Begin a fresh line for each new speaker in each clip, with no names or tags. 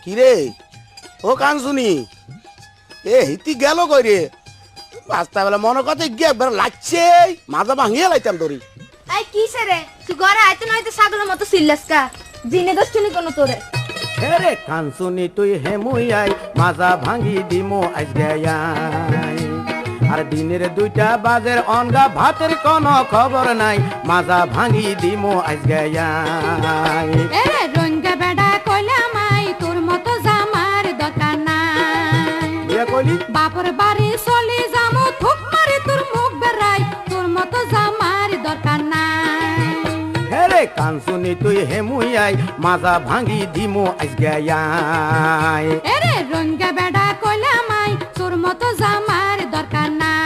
কিরে ও কানসুনি এ হিতি গেল কই রে রাস্তা বেলা মনে কথা গিয়ে একবার লাগছে মাজা ভাঙিয়ে লাইতাম তোরি
আই কিসে রে তুই ঘরে আইতে নয়তো ছাগলের মতো সিল্লাস কা জিনে দোস্তুনি কোন তোরে
রে কানসুনি তুই হেমুই আই মাজা ভাঙি দিমো আজকে আই আর দিনের 2টা বাজের অনগা ভাতের কোনো খবর নাই মাজা ভাঙি দিমো আজকে আই
এরে রঙ্গা বেড়া কইলাম আই তোর মতো জামার দরকার নাই
ইয়া কইলি
বাপর বাড়ি চলে যামু থুক মারি তোর মুখ বেড়াই তোর মতো জামার দরকার নাই
রে কানসুনি তুই হেমুই আই মাজা ভাঙি দিমো আজকে আই
এরে রঙ্গা বেড়া কইলাম আই তোর মতো জামার দরকার নাই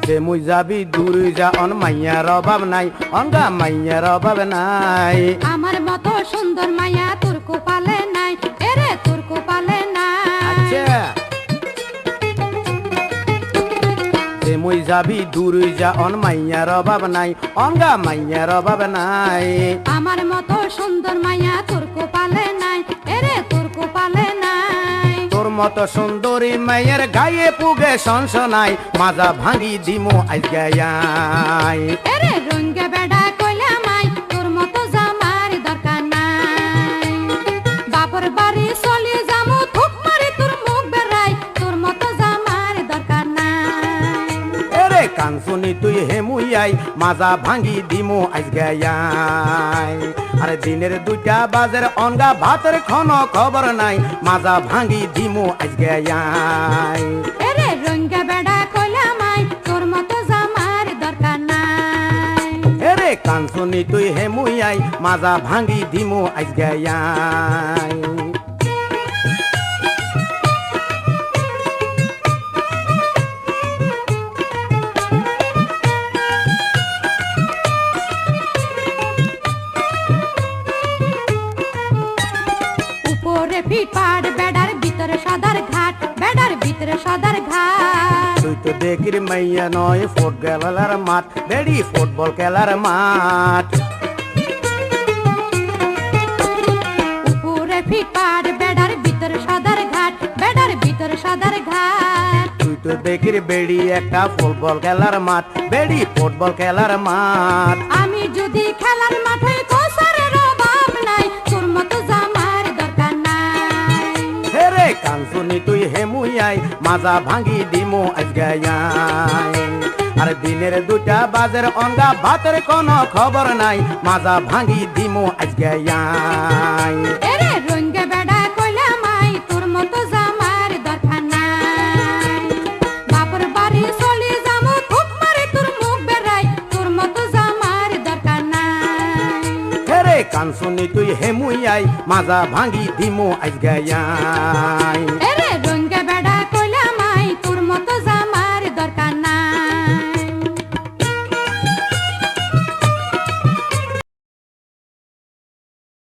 যে মুই যাবি দূর যা অন মাইয়ার অভাব নাই অনগা মাইয়ার অভাব নাই
আমার মতো সুন্দর মায়া তোর কোপালে নাই এরে তোর কোপালে নাই
আচ্ছা যে মুই যাবি দূর যা অন মাইয়ার অভাব নাই অনগা মাইয়ার অভাব নাই
আমার মতো সুন্দর মায়া তোর কোপালে নাই এরে তোর কোপালে নাই
তোর মতো সুন্দরী মাইয়ের গায়ে পুগে সনসনাই মাজা ভাঙি দিমো আজকে আই
এরে রঙ্গে বেড়া কইলাম আই তোর মতো জামার দরকার নাই বাপর বাড়ি চলে যামু থুক মারি তোর মুখ বেড়াই তোর মতো জামার দরকার নাই
এরে কানসুনি তুই হেমুই আই মাজা ভাঙি দিমো আজকে আই আরে দিনের 2টা বাজের অনগা ভাতের কোনো খবর নাই মাজা ভাঙি দিমো আজকে আই
এরে রঙ্গে বেড়া কইলাম আই তোর মতো জামার দরকার নাই
এরে কানসুনি তুই হেমুই আই মাজা ভাঙি দিমো আজকে আই
উপরে ফিটপাট বেড়ার ভিতরে সদার ঘাট বেড়ার ভিতরে সদার ঘাট
তুই তো দেখির মাইয়া নয় ফুটবল খেলার মাঠ বেড়ি ফুটবল খেলার মাঠ
উপরে ফিটপাট বেড়ার ভিতরে সদার ঘাট বেড়ার ভিতরে সদার ঘাট
তুই তো দেখির বেড়ি একটা ফুটবল খেলার মাঠ বেড়ি ফুটবল খেলার মাঠ
আমি যদি খেলার মাঠে কোসারের অভাব নাই তোর মতো জামার দরকার নাই
হেরে কানসুনি তুই হেমুই আই মাজা ভাঙি দিমো আজকে আই আর দিনের 2টা বাজের অনগা ভাতের কোনো খবর নাই মাজা ভাঙি দিমো আজকে আই
এরে রঙ্গে বেড়া কইলাম আই তোর মতো জামার দরকার নাই বাপর বাড়ি চলে যামু থুক মারি তোর মুখ বেড়াই তোর মতো জামার দরকার নাই
হেরে কানসুনি তুই হেমুই আই মাজা ভাঙি দিমো আজকে আই